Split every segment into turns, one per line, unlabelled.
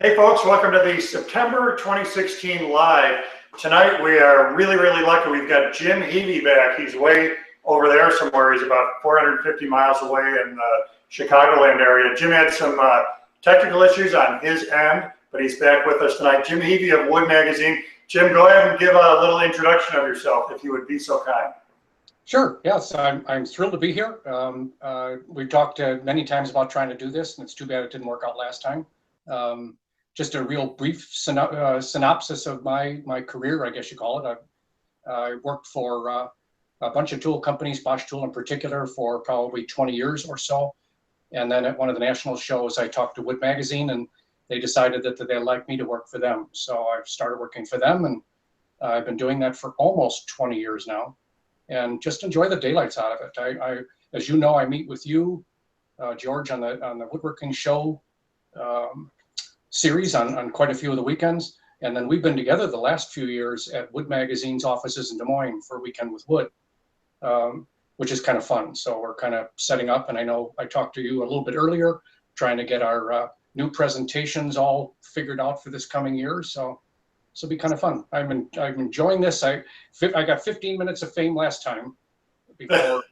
Hey folks, welcome to the September 2016 Live. Tonight we are really lucky. We've got Jim Heavey back. He's way over there somewhere. He's about 450 miles away in the Chicagoland area. Jim had some technical issues on his end, but he's back with us tonight. Jim Heavey of Wood Magazine. Jim, go ahead and give a little introduction of yourself, if you would be so kind.
Sure. Yes, I'm thrilled to be here. We talked many times about trying to do this, and it's too bad it didn't work out last time. Just a real brief synopsis of my career, I guess you call it. I worked for a bunch of tool companies, Bosch Tool in particular, for probably 20 years or so. And then at one of the national shows, I talked to Wood Magazine, and they decided that they'd like me to work for them. So I started working for them, and I've been doing that for almost 20 years now, and just enjoy the daylights out of it. As you know, I meet with you, George, on the Woodworking Show series on quite a few of the weekends, and then we've been together the last few years at Wood Magazine's offices in Des Moines for Weekend with Wood, which is kind of fun. So we're kind of setting up, and I know I talked to you a little bit earlier, trying to get our new presentations all figured out for this coming year. So it'll be kind of fun. I'm enjoying this. I got 15 minutes of fame last time before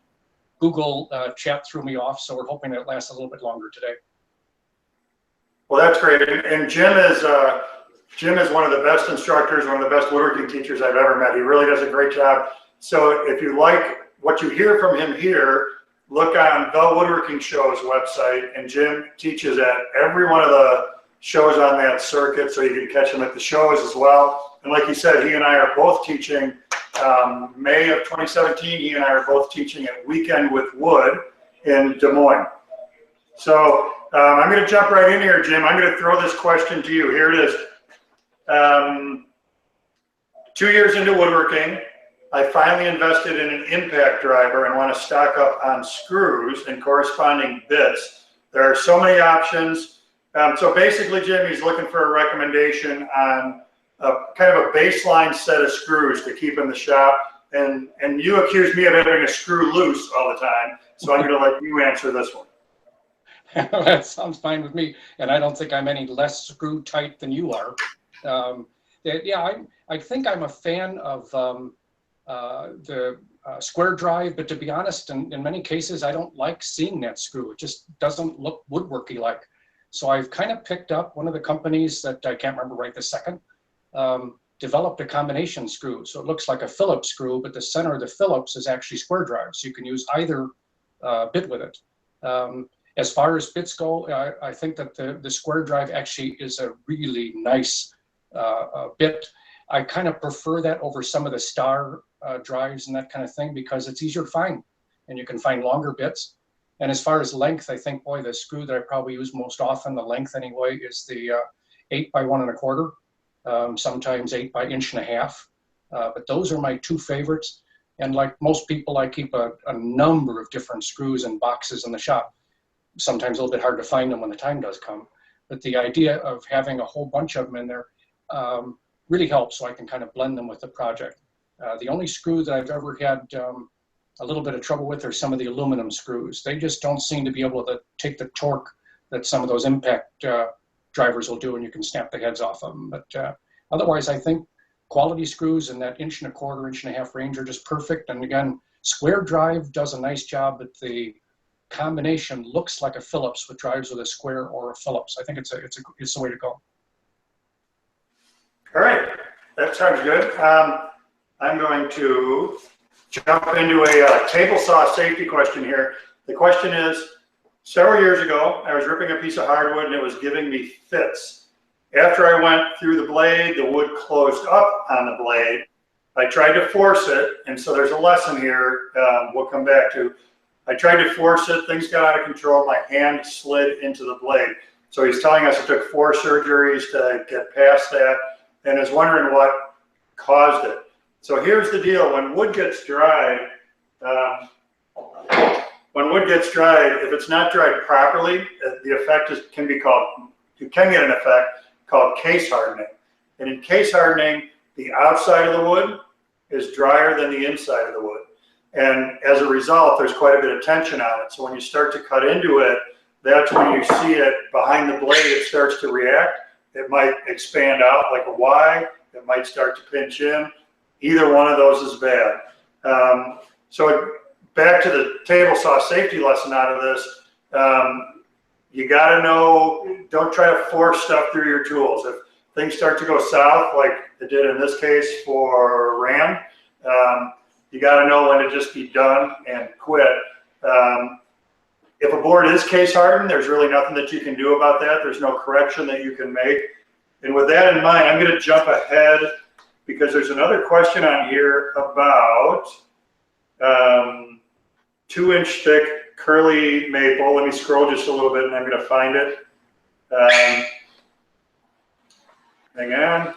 Google chat threw me off, so we're hoping that it lasts a little bit longer today.
Well, that's great. And Jim is one of the best instructors, one of the best woodworking teachers I've ever met. He really does a great job. So if you like what you hear from him here, look on the Woodworking Show's website, and Jim teaches at every one of the shows on that circuit, so you can catch him at the shows as well. And like he said, he and I are both teaching May of 2017. He and I are both teaching at Weekend with Wood in Des Moines. So I'm going to jump right in here, Jim. I'm going to throw this question to you. Here it is. 2 years into woodworking, I finally invested in an impact driver and want to stock up on screws and corresponding bits. There are so many options. So basically, Jim, he's looking for a recommendation on kind of a baseline set of screws to keep in the shop. And you accuse me of having a screw loose all the time, so I'm going to let you answer this one.
That sounds fine with me, and I don't think I'm any less screw tight than you are. Yeah, I think I'm a fan of the square drive, but to be honest, in many cases, I don't like seeing that screw. It just doesn't look woodworky like. So I've kind of picked up one of the companies that I can't remember right this second, developed a combination screw. So it looks like a Phillips screw, but the center of the Phillips is actually square drive. So you can use either bit with it. As far as bits go, I think that the square drive actually is a really nice bit. I kind of prefer that over some of the star drives and that kind of thing because it's easier to find, and you can find longer bits. And as far as length, I think, boy, the screw that I probably use most often, the length anyway, is the 8 by 1 1/4, sometimes 8 by 1.5 inches. But those are my two favorites. And like most people, I keep a number of different screws and boxes in the shop. Sometimes a little bit hard to find them when the time does come. But the idea of having a whole bunch of them in there really helps, so I can kind of blend them with the project. The only screw that I've ever had a little bit of trouble with are some of the aluminum screws. They just don't seem to be able to take the torque that some of those impact drivers will do, and you can snap the heads off of them. But otherwise, I think quality screws in that 1 1/4 inch, 1.5 inch range are just perfect. And again, square drive does a nice job, but the combination looks like a Phillips with drives with a square or a Phillips. I think it's the way to go.
All right, that sounds good. I'm going to jump into a table saw safety question here. The question is, several years ago, I was ripping a piece of hardwood and it was giving me fits. After I went through the blade, the wood closed up on the blade. I tried to force it, and so there's a lesson here we'll come back to. I tried to force it, things got out of control, my hand slid into the blade. So he's telling us it took 4 surgeries to get past that, and is wondering what caused it. So here's the deal, when wood gets dried, if it's not dried properly, the effect can be called, you can get an effect called case hardening. And in case hardening, the outside of the wood is drier than the inside of the wood. And as a result, there's quite a bit of tension on it. So when you start to cut into it, that's when you see it behind the blade, it starts to react. it might expand out like a Y, it might start to pinch in. Either one of those is bad. So back to the table saw safety lesson out of this, you gotta know, don't try to force stuff through your tools. If things start to go south, like it did in this case for Ram, you gotta know when to just be done and quit. If a board is case hardened, there's really nothing that you can do about that. There's no correction that you can make. And with that in mind, I'm gonna jump ahead because there's another question on here about 2-inch thick curly maple. Let me scroll just a little bit and I'm gonna find it. Hang on.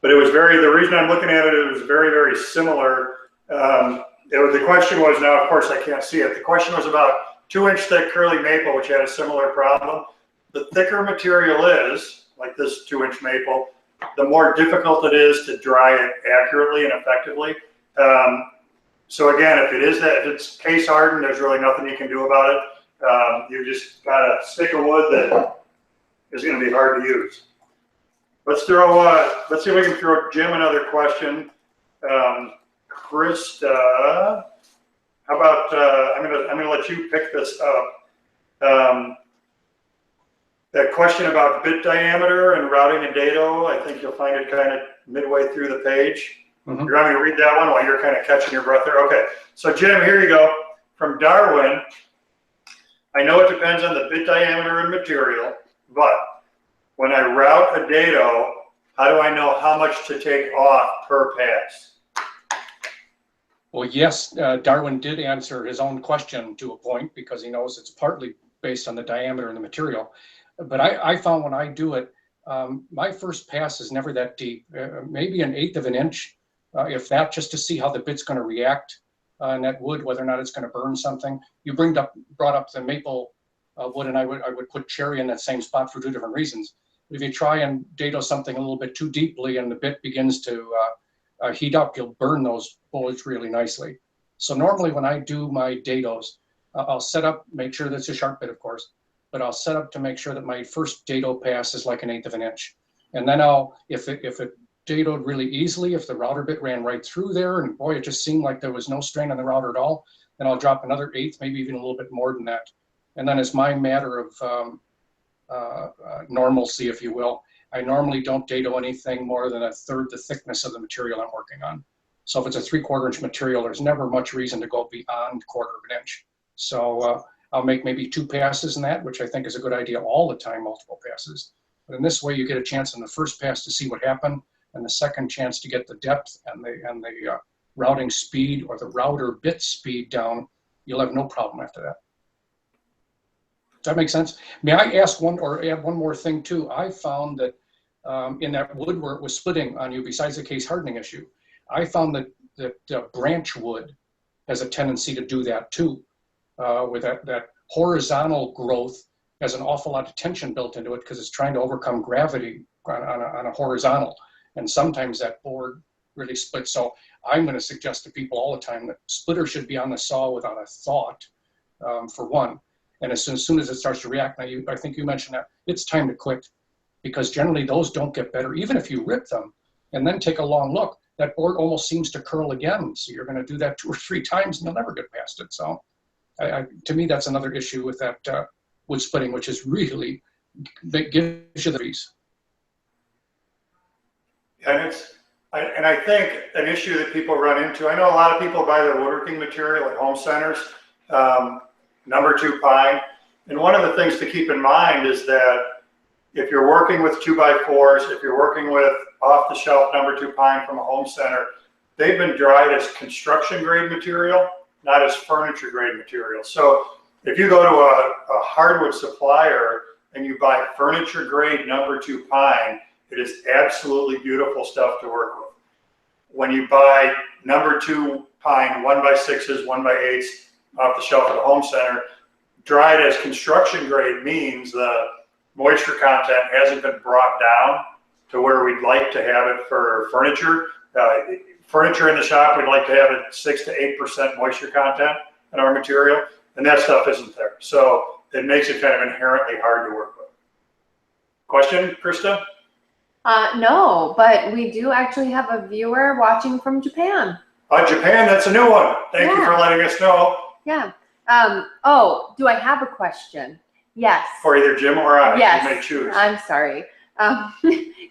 But it was the reason I'm looking at it, it was very, very similar. The question was, now of course I can't see it. The question was about 2-inch thick curly maple, which had a similar problem. The thicker material is, like this 2-inch maple, the more difficult it is to dry it accurately and effectively. So again, if it's case hardened, there's really nothing you can do about it. You just got a stick of wood that is going to be hard to use. Let's see if we can throw Jim another question. Krista, how about I'm gonna let you pick this up. That question about bit diameter and routing a dado, I think you'll find it kind of midway through the page. Mm-hmm. You want me to read that one while you're kind of catching your breath there? Okay, so Jim, here you go. From Darwin, I know it depends on the bit diameter and material, but when I route a dado, how do I know how much to take off per pass?
Well, yes, Darwin did answer his own question to a point because he knows it's partly based on the diameter and the material. But I found when I do it, my first pass is never that deep, maybe 1/8 of an inch, if that, just to see how the bit's going to react in that wood, whether or not it's going to burn something. You brought up the maple wood, and I would put cherry in that same spot for 2 different reasons. If you try and dado something a little bit too deeply and the bit begins to heat up, you'll burn those bullets really nicely. So normally when I do my dados, I'll set up, make sure that's a sharp bit, of course, but I'll set up to make sure that my first dado pass is like 1/8 of an inch. And then if it dadoed really easily, if the router bit ran right through there and boy, it just seemed like there was no strain on the router at all, then I'll drop another 1/8, maybe even a little bit more than that. And then it's my matter of normalcy, if you will. I normally don't dado anything more than 1/3 the thickness of the material I'm working on. So if it's a 3/4 inch material, there's never much reason to go beyond 1/4 of an inch. So I'll make maybe 2 passes in that, which I think is a good idea all the time, multiple passes. But in this way, you get a chance in the first pass to see what happened, and the second chance to get the depth and the routing speed or the router bit speed down. You'll have no problem after that. Does that make sense? May I ask add one more thing too? I found that in that wood where it was splitting on you, besides the case hardening issue, I found that branch wood has a tendency to do that too. With that horizontal growth has an awful lot of tension built into it because it's trying to overcome gravity on a horizontal. And sometimes that board really splits. So I'm going to suggest to people all the time that splitter should be on the saw without a thought, for one. And as soon as it starts to react, now I think you mentioned that, it's time to quit, because generally those don't get better. Even if you rip them and then take a long look, that board almost seems to curl again. So you're going to do that 2 or 3 times and you'll never get past it. So to me, that's another issue with that wood splitting, which is really, that gives you the reason.
And I think an issue that people run into, I know a lot of people buy their woodworking material at home centers, number 2 pine. And one of the things to keep in mind is that if you're working with 2x4s, if you're working with off-the-shelf number 2 pine from a home center, they've been dried as construction grade material, not as furniture grade material. So if you go to a hardwood supplier and you buy furniture grade number 2 pine, it is absolutely beautiful stuff to work with. When you buy number 2 pine 1x6s, 1x8s off the shelf at a home center, dried as construction grade means the moisture content hasn't been brought down to where we'd like to have it for furniture. Furniture in the shop, we'd like to have it 6 to 8% moisture content in our material, and that stuff isn't there. So it makes it kind of inherently hard to work with. Question, Krista?
No, but we do actually have a viewer watching from Japan.
Japan, that's a new one. Thank you for letting us know.
Yeah. Oh, do I have a question? Yes.
For either Jim or I,
yes.
You may choose.
I'm sorry.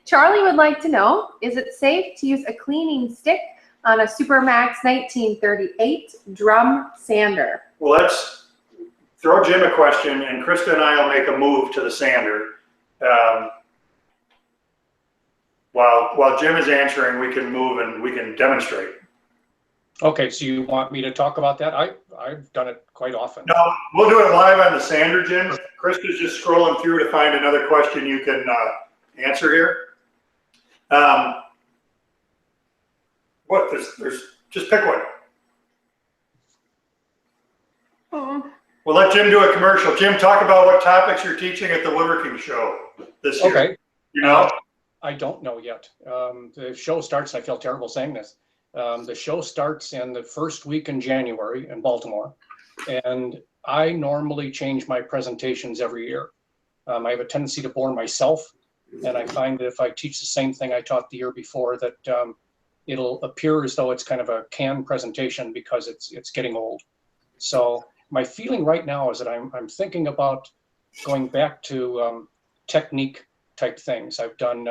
Charlie would like to know, is it safe to use a cleaning stick on a Supermax 1938 drum sander?
Well, let's throw Jim a question, and Krista and I will make a move to the sander. While Jim is answering, we can move and we can demonstrate.
Okay, so you want me to talk about that? I've done it quite often.
No, we'll do it live on the sander, Jim. Krista's just scrolling through to find another question you can answer here. What? There's just pick one. We'll let Jim do a commercial. Jim, talk about what topics you're teaching at the Woodworking Show this year.
Okay.
You know?
I don't know yet. The show starts, I feel terrible saying this. The show starts in the first week in January in Baltimore. And I normally change my presentations every year. I have a tendency to bore myself. And I find that if I teach the same thing I taught the year before, that it'll appear as though it's kind of a canned presentation because it's getting old. So my feeling right now is that I'm thinking about going back to technique type things. I've done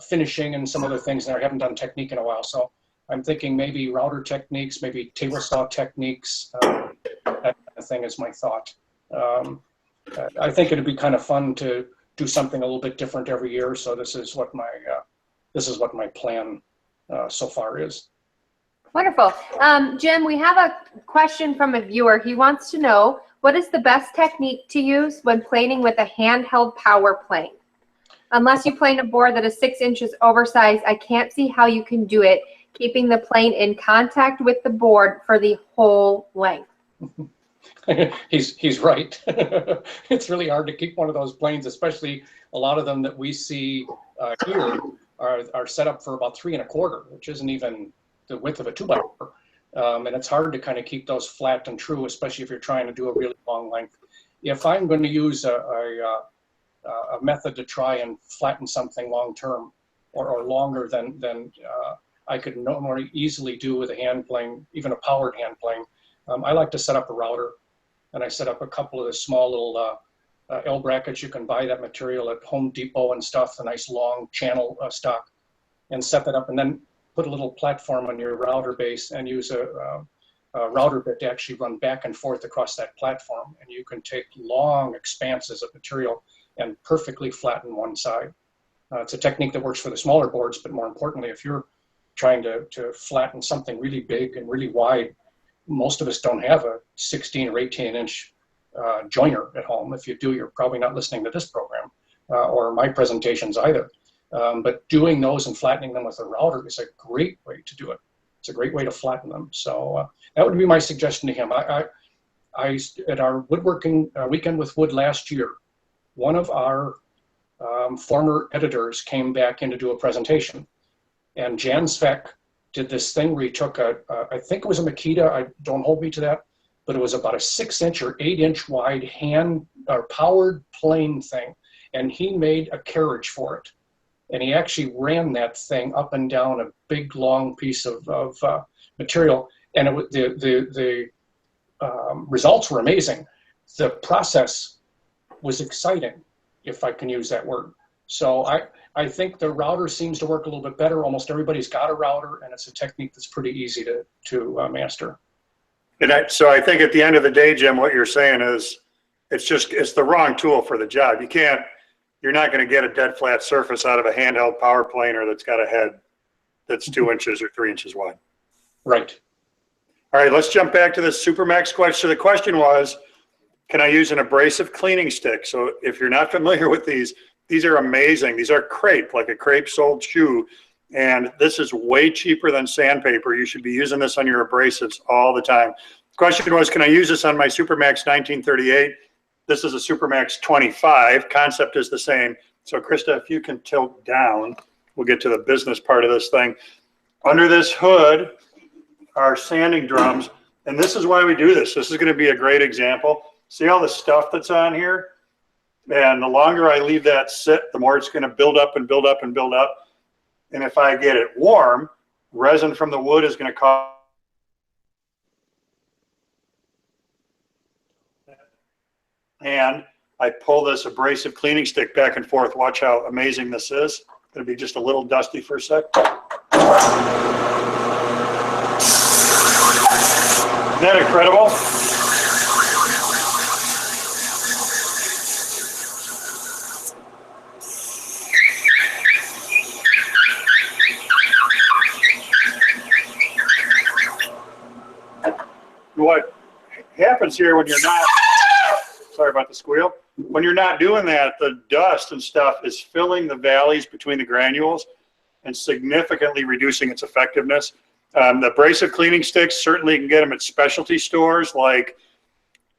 finishing and some other things, and I haven't done technique in a while. So I'm thinking maybe router techniques, maybe table saw techniques, that kind of thing is my thought. I think it'd be kind of fun to do something a little bit different every year. So this is what my plan so far is.
Wonderful. Jim, we have a question from a viewer. He wants to know, what is the best technique to use when planing with a handheld power plane? Unless you plane a board that is 6 inches oversized, I can't see how you can do it, keeping the plane in contact with the board for the whole length.
He's right. It's really hard to keep one of those planes, especially a lot of them that we see here are set up for about 3 1/4, which isn't even the width of a 2x4. And it's hard to kind of keep those flat and true, especially if you're trying to do a really long length. If I'm going to use a method to try and flatten something long term or longer than I could normally easily do with a hand plane, even a powered hand plane, I like to set up a router, and I set up a couple of the small little L brackets. You can buy that material at Home Depot and stuff, the nice long channel stock, and set that up, and then put a little platform on your router base and use a router bit to actually run back and forth across that platform. And you can take long expanses of material and perfectly flatten one side. It's a technique that works for the smaller boards, but more importantly, if you're trying to flatten something really big and really wide, most of us don't have a 16 or 18 inch joiner at home. If you do, you're probably not listening to this program or my presentations either. But doing those and flattening them with a router is a great way to do it. It's a great way to flatten them. So that would be my suggestion to him. I at our woodworking weekend with wood last year, one of our former editors came back in to do a presentation, and Jan Svek did this thing where he took I think it was a Makita, don't hold me to that, but it was about a 6 inch or 8 inch wide hand or powered plane thing, and he made a carriage for it. And he actually ran that thing up and down a big long piece of material, and the results were amazing. The process was exciting, if I can use that word. So I think the router seems to work a little bit better. Almost everybody's got a router, and it's a technique that's pretty easy to master.
And so I think at the end of the day, Jim, what you're saying is it's the wrong tool for the job. You're not going to get a dead flat surface out of a handheld power planer that's got a head that's 2 inches or 3 inches wide.
Right.
All right, let's jump back to the Supermax question. So the question was, can I use an abrasive cleaning stick? So if you're not familiar with these are amazing. These are crepe, like a crepe soled shoe. And this is way cheaper than sandpaper. You should be using this on your abrasives all the time. The question was, can I use this on my Supermax 1938? This is a Supermax 25. Concept is the same. So Krista, if you can tilt down, we'll get to the business part of this thing. Under this hood are sanding drums. And this is why we do this. This is going to be a great example. See all the stuff that's on here? And the longer I leave that sit, the more it's going to build up and build up and build up. And if I get it warm, resin from the wood is going to cause. And I pull this abrasive cleaning stick back and forth. Watch how amazing this is. It's going to be just a little dusty for a sec. Isn't that incredible? What happens here when you're not, sorry about the squeal, when you're not doing that, the dust and stuff is filling the valleys between the granules and significantly reducing its effectiveness. The abrasive cleaning sticks, certainly you can get them at specialty stores like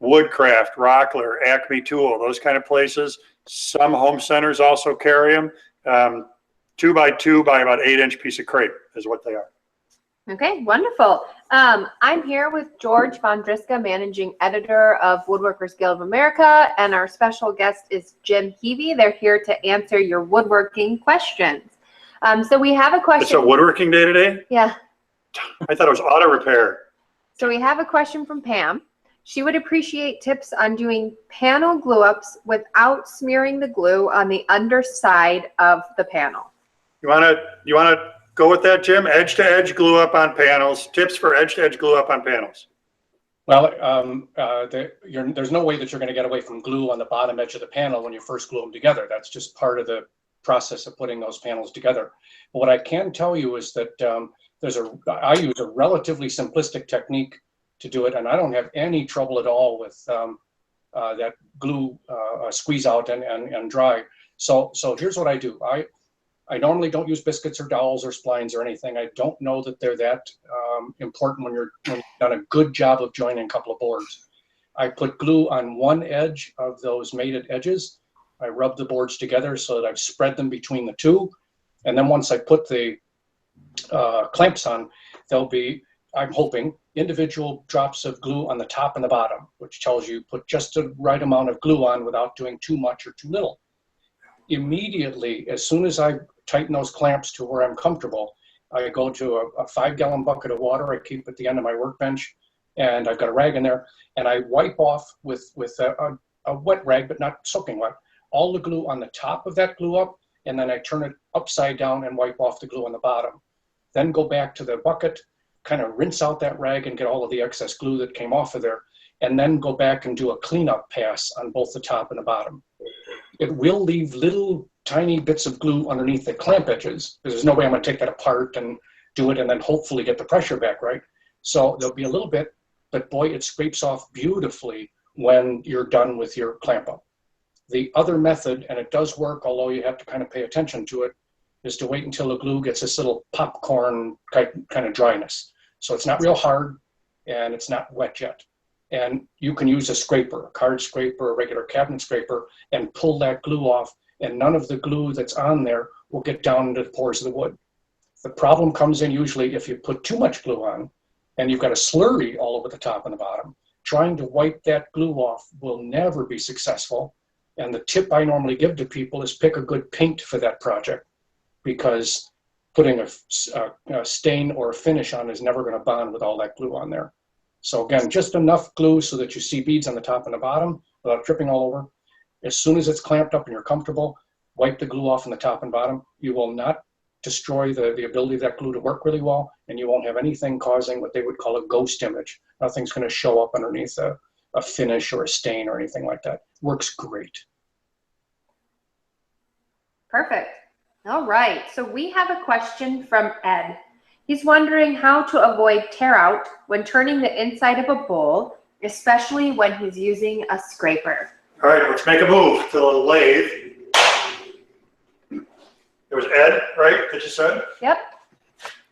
Woodcraft, Rockler, Acme Tool, those kind of places. Some home centers also carry them. 2x2 by about 8-inch piece of crepe is what they are.
Okay, wonderful. I'm here with George Vondriska, Managing Editor of Woodworkers Guild of America, and our special guest is Jim Heavey. They're here to answer your woodworking questions. So we have a question.
It's a woodworking day today?
Yeah.
I thought it was auto repair.
So we have a question from Pam. She would appreciate tips on doing panel glue-ups without smearing the glue on the underside of the panel.
You wanna go with that, Jim? Edge to edge glue up on panels. Tips for edge to edge glue up on panels.
Well, there's no way that you're going to get away from glue on the bottom edge of the panel when you first glue them together. That's just part of the process of putting those panels together. But what I can tell you is that I use a relatively simplistic technique to do it, and I don't have any trouble at all with that glue squeeze out and dry. So here's what I do. I normally don't use biscuits or dowels or splines or anything. I don't know that they're that important when you've done a good job of joining a couple of boards. I put glue on one edge of those mated edges. I rub the boards together so that I've spread them between the two. And then once I put the clamps on, there'll be, I'm hoping, individual drops of glue on the top and the bottom, which tells you put just the right amount of glue on without doing too much or too little. Immediately, as soon as I tighten those clamps to where I'm comfortable, I go to a 5-gallon bucket of water I keep at the end of my workbench, and I've got a rag in there, and I wipe off with a wet rag, but not soaking wet, all the glue on the top of that glue up, and then I turn it upside down and wipe off the glue on the bottom. Then go back to the bucket, kind of rinse out that rag and get all of the excess glue that came off of there, and then go back and do a cleanup pass on both the top and the bottom. It will leave little tiny bits of glue underneath the clamp edges, because there's no way I'm going to take that apart and do it and then hopefully get the pressure back right. So there'll be a little bit, but boy, it scrapes off beautifully when you're done with your clamp up. The other method, and it does work, although you have to kind of pay attention to it, is to wait until the glue gets this little popcorn kind of dryness. So it's not real hard and it's not wet yet. And you can use a scraper, a card scraper, a regular cabinet scraper, and pull that glue off, and none of the glue that's on there will get down into the pores of the wood. The problem comes in usually if you put too much glue on and you've got a slurry all over the top and the bottom. Trying to wipe that glue off will never be successful. And the tip I normally give to people is pick a good paint for that project, because putting a stain or a finish on is never going to bond with all that glue on there. So again, just enough glue so that you see beads on the top and the bottom without tripping all over. As soon as it's clamped up and you're comfortable, wipe the glue off on the top and bottom. You will not destroy the ability of that glue to work really well, and you won't have anything causing what they would call a ghost image. Nothing's going to show up underneath a finish or a stain or anything like that. Works great.
Perfect. All right. So we have a question from Ed. He's wondering how to avoid tear out when turning the inside of a bowl, especially when he's using a scraper.
All right, let's make a move to the lathe. It was Ed, right, that you said?
Yep.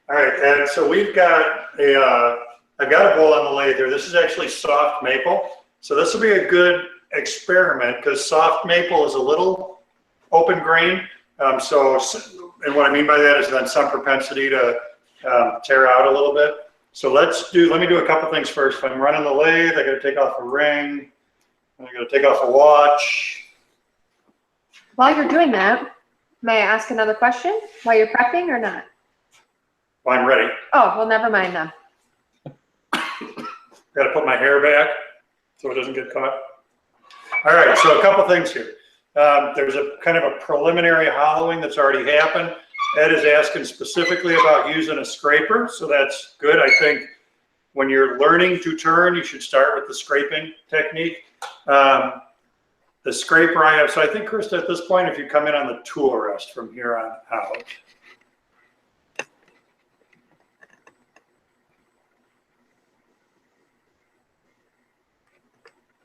All right, Ed, so we've got I've got a bowl on the lathe here. This is actually soft maple. So this will be a good experiment, because soft maple is a little open grain. And what I mean by that is then some propensity to tear out a little bit. So let me do a couple things first. If I'm running the lathe, I got to take off a ring, and I got to take off a watch.
While you're doing that, may I ask another question while you're prepping or not?
Well, I'm ready.
Oh, well, never mind then.
Got to put my hair back so it doesn't get caught. All right, so a couple things here. There's a kind of a preliminary hollowing that's already happened. Ed is asking specifically about using a scraper, so that's good. I think when you're learning to turn, you should start with the scraping technique. The scraper I have, so I think, Krista, at this point, if you come in on the tool rest from here on out.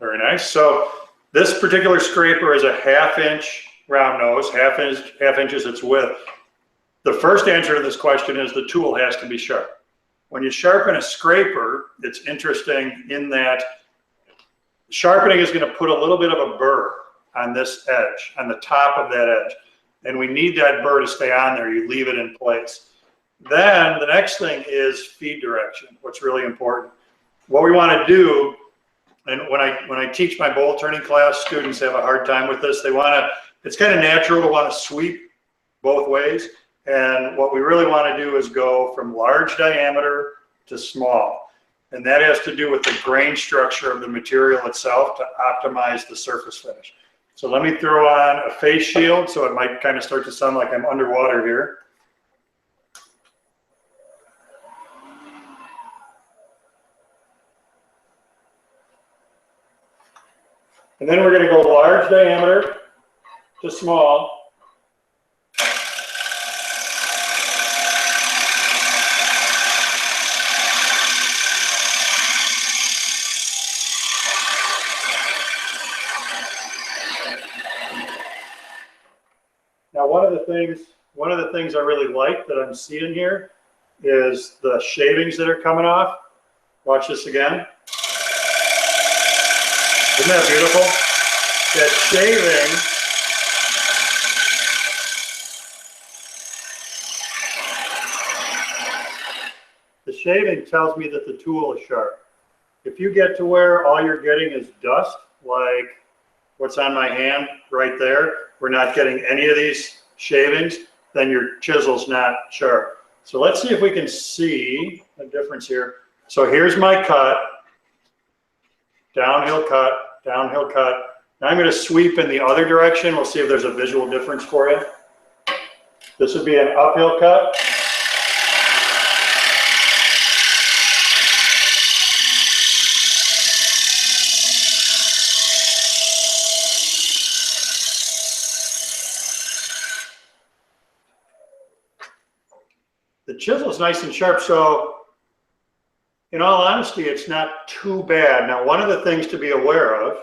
Very nice. So this particular scraper is a 1/2 inch round nose, half inch is its width. The first answer to this question is the tool has to be sharp. When you sharpen a scraper, it's interesting in that sharpening is going to put a little bit of a burr on this edge, on the top of that edge. And we need that burr to stay on there. You leave it in place. Then the next thing is feed direction, what's really important. What we want to do, and when I teach my bowl turning class, students have a hard time with this. They want to, it's kind of natural to want to sweep both ways. And what we really want to do is go from large diameter to small. And that has to do with the grain structure of the material itself to optimize the surface finish. So let me throw on a face shield so it might kind of start to sound like I'm underwater here. And then we're going to go large diameter to small. Now, one of the things I really like that I'm seeing here is the shavings that are coming off. Watch this again. Isn't that beautiful? That shaving, the shaving tells me that the tool is sharp. If you get to where all you're getting is dust, like what's on my hand right there, we're not getting any of these shavings, then your chisel's not sharp. So let's see if we can see a difference here. So here's my cut, downhill cut, downhill cut. Now I'm going to sweep in the other direction. We'll see if there's a visual difference for you. This would be an uphill cut. The chisel is nice and sharp, so in all honesty, it's not too bad. Now, one of the things to be aware of,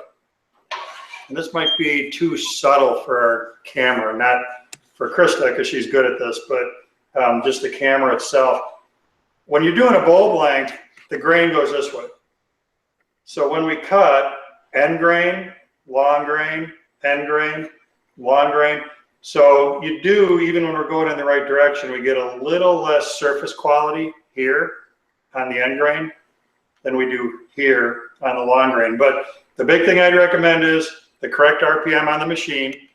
and this might be too subtle for our camera, not for Krista because she's good at this, but just the camera itself. When you're doing a bowl blank, the grain goes this way. So when we cut, end grain, long grain, end grain, long grain. So you do, even when we're going in the right direction, we get a little less surface quality here on the end grain than we do here on the long grain. But the big thing I'd recommend is the correct RPM on the machine.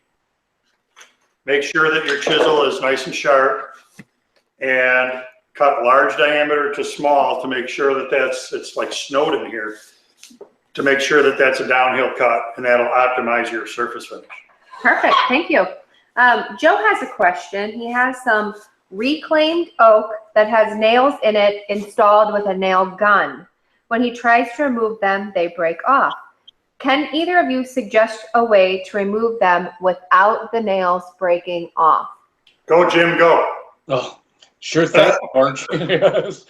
Make sure that your chisel is nice and sharp, and cut large diameter to small to make sure that it's like snowed in here, to make sure that that's a downhill cut, and that'll optimize your surface finish.
Perfect, thank you. Joe has a question. He has some reclaimed oak that has nails in it installed with a nail gun. When he tries to remove them, they break off. Can either of you suggest a way to remove them without the nails breaking off?
Go, Jim, go.
Oh, sure thing, George. Yes.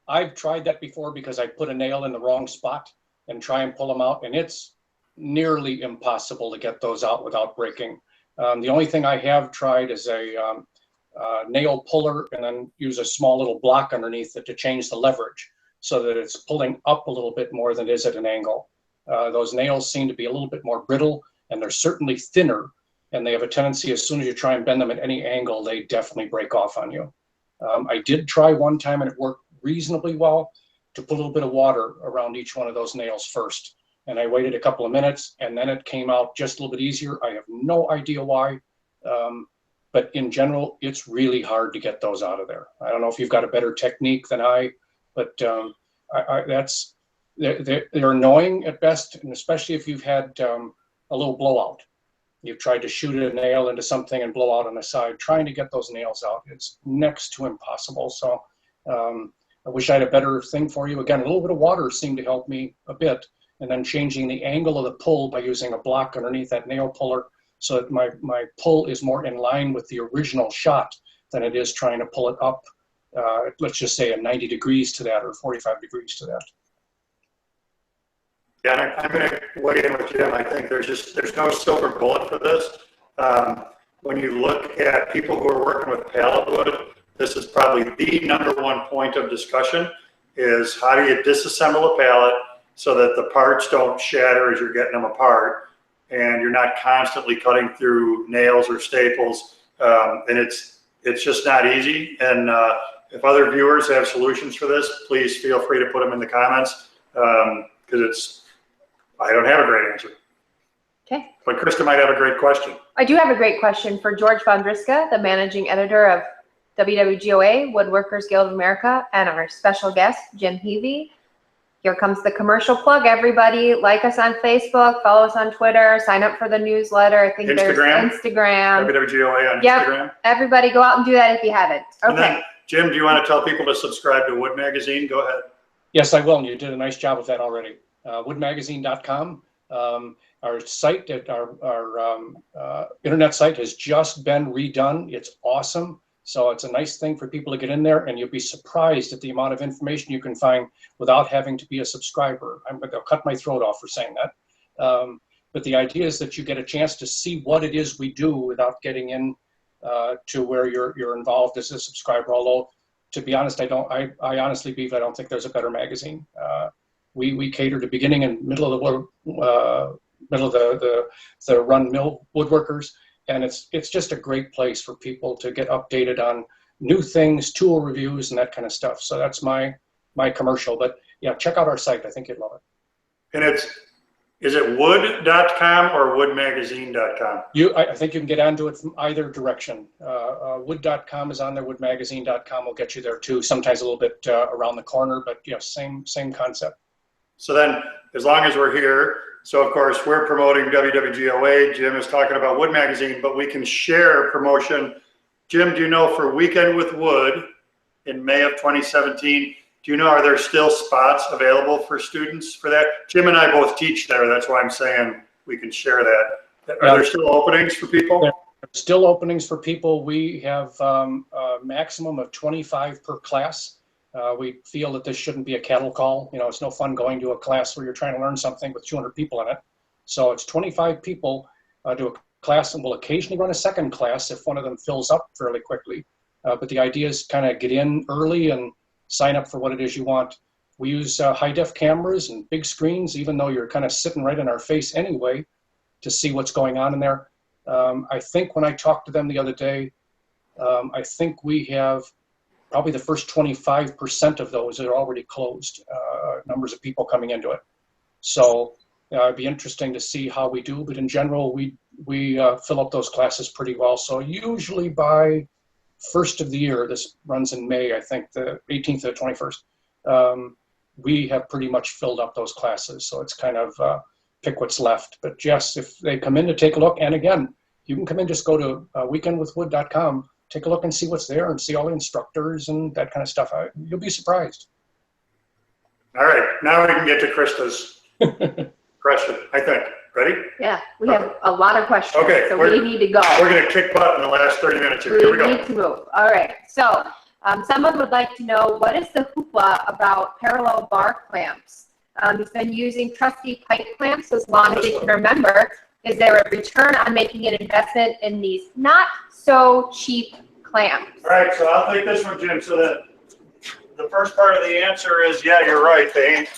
I've tried that before because I put a nail in the wrong spot and try and pull them out, and it's nearly impossible to get those out without breaking. The only thing I have tried is a nail puller, and then use a small little block underneath it to change the leverage so that it's pulling up a little bit more than it is at an angle. Those nails seem to be a little bit more brittle, and they're certainly thinner, and they have a tendency, as soon as you try and bend them at any angle, they definitely break off on you. I did try one time, and it worked reasonably well, to put a little bit of water around each one of those nails first. and I waited a couple of minutes, and then it came out just a little bit easier. I have no idea why, but in general, it's really hard to get those out of there. I don't know if you've got a better technique than I, but they're annoying at best, and especially if you've had a little blowout. You've tried to shoot a nail into something and blow out on the side. Trying to get those nails out, it's next to impossible. So I wish I had a better thing for you. Again, a little bit of water seemed to help me a bit, and then changing the angle of the pull by using a block underneath that nail puller so that my pull is more in line with the original shot than it is trying to pull it up, let's just say, a 90 degrees to that or 45 degrees to that.
Yeah, I'm going to weigh in with Jim. I think there's no silver bullet for this. When you look at people who are working with pallet wood, this is probably the #1 point of discussion, is how do you disassemble a pallet so that the parts don't shatter as you're getting them apart, and you're not constantly cutting through nails or staples, and it's just not easy. And if other viewers have solutions for this, please feel free to put them in the comments, because I don't have a great answer.
Okay.
But Krista might have a great question.
I do have a great question for George Vondriska, the managing editor of WWGOA, Woodworkers Guild of America, and our special guest, Jim Heavey. Here comes the commercial plug, everybody. Like us on Facebook, follow us on Twitter, sign up for the newsletter. I think there's Instagram.
WWGOA on
Yep.
Instagram.
Everybody go out and do that if you haven't. Okay.
And then, Jim, do you want to tell people to subscribe to Wood Magazine? Go ahead.
Yes, I will, and you did a nice job of that already. Woodmagazine.com. Our site, our internet site has just been redone. It's awesome. So it's a nice thing for people to get in there, and you'll be surprised at the amount of information you can find without having to be a subscriber. They'll cut my throat off for saying that. But the idea is that you get a chance to see what it is we do without getting in to where you're involved as a subscriber. Although, to be honest, I honestly believe I don't think there's a better magazine. We cater to beginning and middle of the run mill woodworkers, and it's just a great place for people to get updated on new things, tool reviews, and that kind of stuff. So that's my commercial. But yeah, check out our site. I think you'd love it.
And is it wood.com or woodmagazine.com?
I think you can get onto it from either direction. Wood.com is on there. Woodmagazine.com will get you there too. Sometimes a little bit around the corner, but yeah, same concept.
So then, as long as we're here, so of course we're promoting WWGOA. Jim is talking about Wood Magazine, but we can share promotion. Jim, do you know for Weekend with Wood in May of 2017, do you know, are there still spots available for students for that? Jim and I both teach there. That's why I'm saying we can share that. Are there still openings for people?
There are still openings for people. We have a maximum of 25 per class. We feel that this shouldn't be a cattle call. You know, it's no fun going to a class where you're trying to learn something with 200 people in it. So it's 25 people to a class, and we'll occasionally run a second class if one of them fills up fairly quickly. But the idea is kind of get in early and sign up for what it is you want. We use high-def cameras and big screens, even though you're kind of sitting right in our face anyway, to see what's going on in there. I think when I talked to them the other day, I think we have probably the first 25% of those are already closed, numbers of people coming into it. So it'd be interesting to see how we do, but in general, we fill up those classes pretty well. So usually by first of the year, this runs in May, I think the 18th to the 21st, we have pretty much filled up those classes. So it's kind of pick what's left. But yes, if they come in to take a look, and again, you can come in, just go to weekendwithwood.com, take a look and see what's there and see all the instructors and that kind of stuff. You'll be surprised.
All right, now we can get to Krista's question, I think. Ready?
Yeah, we have a lot of questions,
okay,
so we need to go.
We're going to kick butt in the last 30 minutes here. Here we go.
We need to move. All right, so someone would like to know, what is the hoopla about parallel bar clamps? He's been using trusty pipe clamps as long as he can remember. Is there a return on making an investment in these not so cheap clamps?
All right, so I'll take this one, Jim. So the first part of the answer is, yeah, you're right. They ain't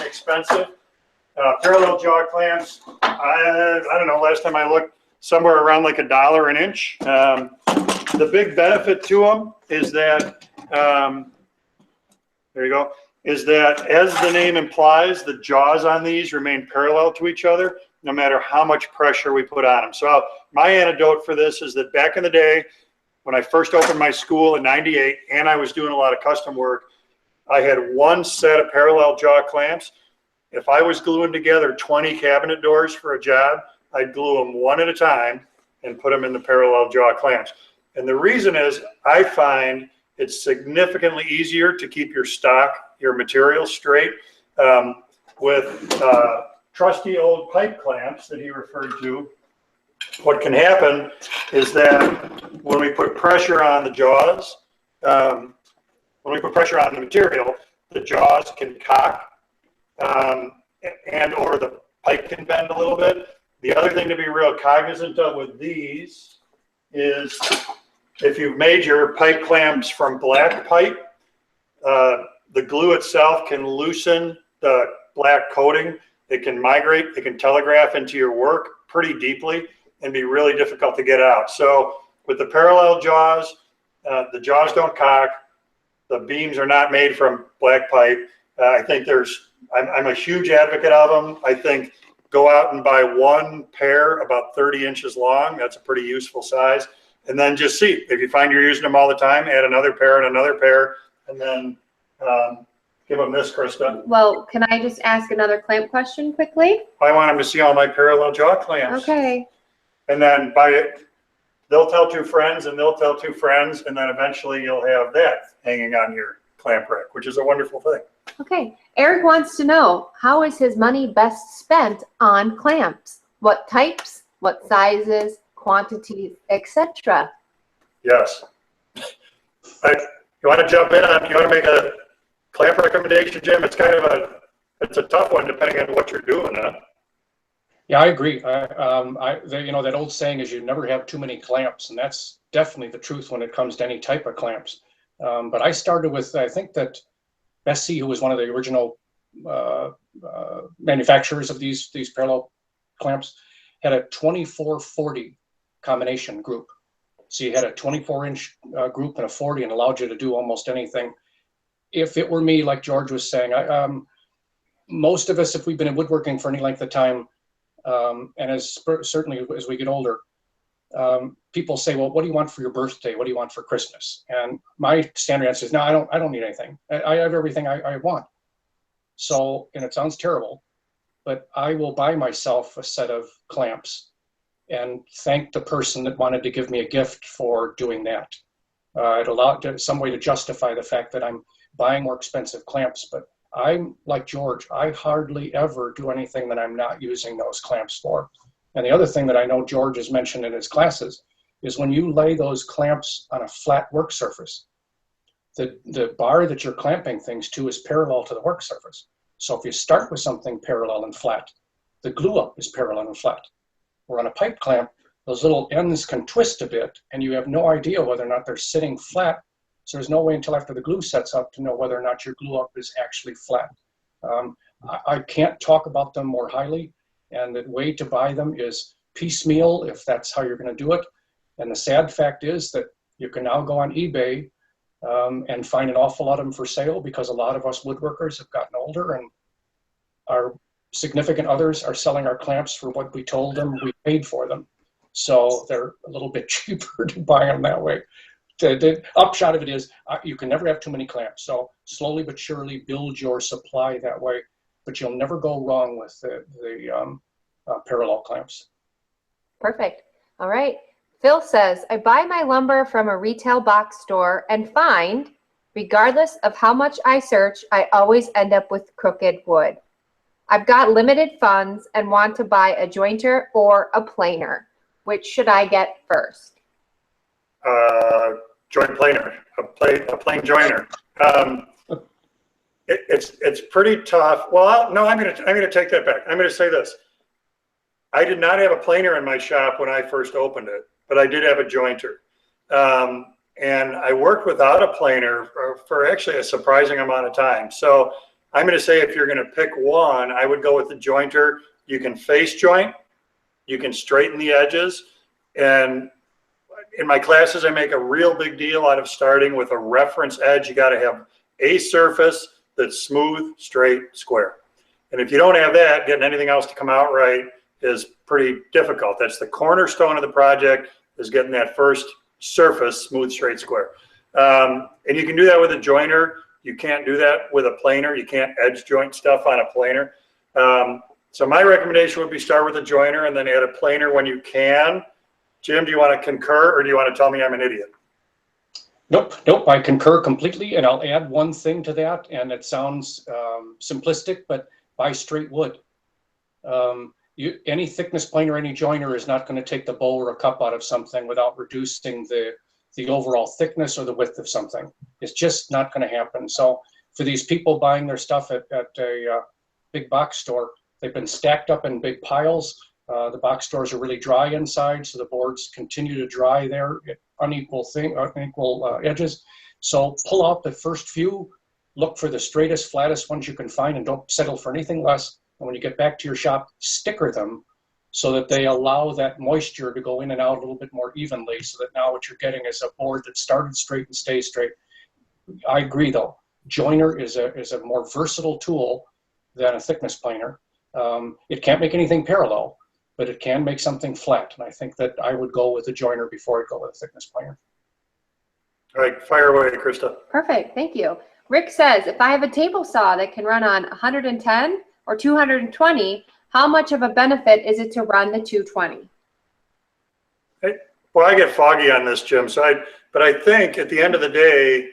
inexpensive. Parallel jaw clamps, I don't know, last time I looked, somewhere around like $1 an inch. The big benefit to them is that, there you go. is that, as the name implies, the jaws on these remain parallel to each other, no matter how much pressure we put on them. So my antidote for this is that back in the day, when I first opened my school in '98, and I was doing a lot of custom work, I had one set of parallel jaw clamps. If I was gluing together 20 cabinet doors for a job, I'd glue them one at a time and put them in the parallel jaw clamps. And the reason is, I find it's significantly easier to keep your stock, your material straight. With trusty old pipe clamps that he referred to, what can happen is that when we put pressure on the jaws, when we put pressure on the material, the jaws can cock, and or the pipe can bend a little bit. The other thing to be real cognizant of with these is, if you've made your pipe clamps from black pipe, the glue itself can loosen the black coating. It can migrate, it can telegraph into your work pretty deeply and be really difficult to get out. So with the parallel jaws, the jaws don't cock. The beams are not made from black pipe. I think I'm a huge advocate of them. I think go out and buy one pair about 30 inches long. That's a pretty useful size. And then just see, if you find you're using them all the time, add another pair and another pair, and then give them this, Krista.
Well, can I just ask another clamp question quickly?
I want them to see all my parallel jaw clamps.
Okay.
And then they'll tell two friends, and they'll tell two friends, and then eventually you'll have that hanging on your clamp rack, which is a wonderful thing.
Okay. Eric wants to know, how is his money best spent on clamps? What types, what sizes, quantities, etc.?
Yes. You want to jump in on, you want to make a clamp recommendation, Jim? It's kind of it's a tough one depending on what you're doing, huh?
Yeah, I agree. You know, that old saying is you never have too many clamps, and that's definitely the truth when it comes to any type of clamps. But I started with, I think that Bessie, who was one of the original manufacturers of these parallel clamps, had a 24-40 combination group. So you had a 24-inch group and a 40, and allowed you to do almost anything. If it were me, like George was saying, most of us, if we've been in woodworking for any length of time, and certainly as we get older, people say, well, what do you want for your birthday? What do you want for Christmas? And my standard answer is, no, I don't need anything. I have everything I want. So, and it sounds terrible, but I will buy myself a set of clamps and thank the person that wanted to give me a gift for doing that. It allowed some way to justify the fact that I'm buying more expensive clamps, but I'm like George, I hardly ever do anything that I'm not using those clamps for. And the other thing that I know George has mentioned in his classes is when you lay those clamps on a flat work surface, the bar that you're clamping things to is parallel to the work surface. So if you start with something parallel and flat, the glue up is parallel and flat. Or on a pipe clamp, those little ends can twist a bit and you have no idea whether or not they're sitting flat. So there's no way until after the glue sets up to know whether or not your glue up is actually flat. I can't talk about them more highly. And the way to buy them is piecemeal, if that's how you're going to do it. And the sad fact is that you can now go on eBay and find an awful lot of them for sale, because a lot of us woodworkers have gotten older and our significant others are selling our clamps for what we told them we paid for them. So they're a little bit cheaper to buy them that way. The upshot of it is you can never have too many clamps. So slowly but surely build your supply that way, but you'll never go wrong with the parallel clamps.
Perfect. All right. Phil says, I buy my lumber from a retail box store and find, regardless of how much I search, I always end up with crooked wood. I've got limited funds and want to buy a jointer or a planer. Which should I get first?
Joint planer, a plane joiner. It's pretty tough. Well, no, I'm gonna take that back. I'm gonna say this. I did not have a planer in my shop when I first opened it, but I did have a jointer. And I worked without a planer for actually a surprising amount of time. So I'm gonna say, if you're gonna pick one, I would go with the jointer. You can face joint, you can straighten the edges. And in my classes, I make a real big deal out of starting with a reference edge. You gotta have a surface that's smooth, straight, square. And if you don't have that, getting anything else to come out right is pretty difficult. That's the cornerstone of the project, is getting that first surface smooth, straight, square. And you can do that with a joiner. You can't do that with a planer. You can't edge joint stuff on a planer. So my recommendation would be start with a joiner and then add a planer when you can. Jim, do you want to concur, or do you want to tell me I'm an idiot?
Nope, I concur completely, and I'll add one thing to that, and it sounds simplistic, but buy straight wood. Any thickness planer, any joiner is not going to take the bowl or a cup out of something without reducing the overall thickness or the width of something. It's just not going to happen. So for these people buying their stuff at a big box store, they've been stacked up in big piles. The box stores are really dry inside, so the boards continue to dry there at unequal edges. So pull out the first few, look for the straightest, flattest ones you can find, and don't settle for anything less. And when you get back to your shop, sticker them so that they allow that moisture to go in and out a little bit more evenly, so that now what you're getting is a board that started straight and stays straight. I agree though, joiner is a more versatile tool than a thickness planer. It can't make anything parallel, but it can make something flat. And I think that I would go with a joiner before I go with a thickness planer.
All right, fire away, Krista.
Perfect, thank you. Rick says, if I have a table saw that can run on 110 or 220, how much of a benefit is it to run the 220?
Well, I get foggy on this, Jim. But I think at the end of the day,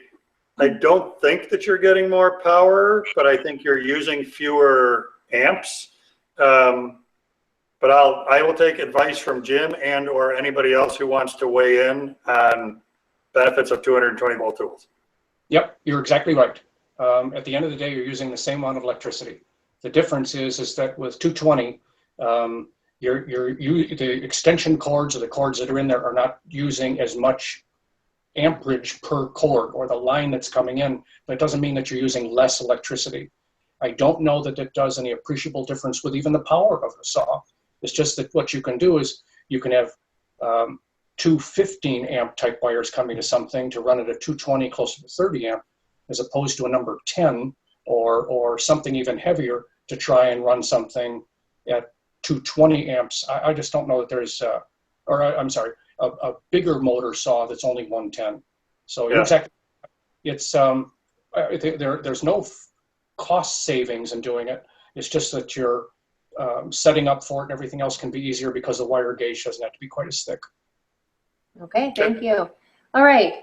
I don't think that you're getting more power, but I think you're using fewer amps. But I will take advice from Jim and or anybody else who wants to weigh in on benefits of 220 volt tools. Yep,
you're exactly right. At the end of the day, you're using the same amount of electricity. The difference is that with 220, the extension cords or the cords that are in there are not using as much amperage per cord, or the line that's coming in. That doesn't mean that you're using less electricity. I don't know that it does any appreciable difference with even the power of the saw. It's just that what you can do is you can have two 15 amp type wires coming to something to run it at 220 closer to 30 amp, as opposed to a number 10 or something even heavier to try and run something at 220 amps. I just don't know that there's, a bigger motor saw that's only 110. So yeah. Exactly, it's there's no cost savings in doing it. It's just that you're setting up for it, and everything else can be easier because the wire gauge doesn't have to be quite as thick.
Okay, thank you. All right,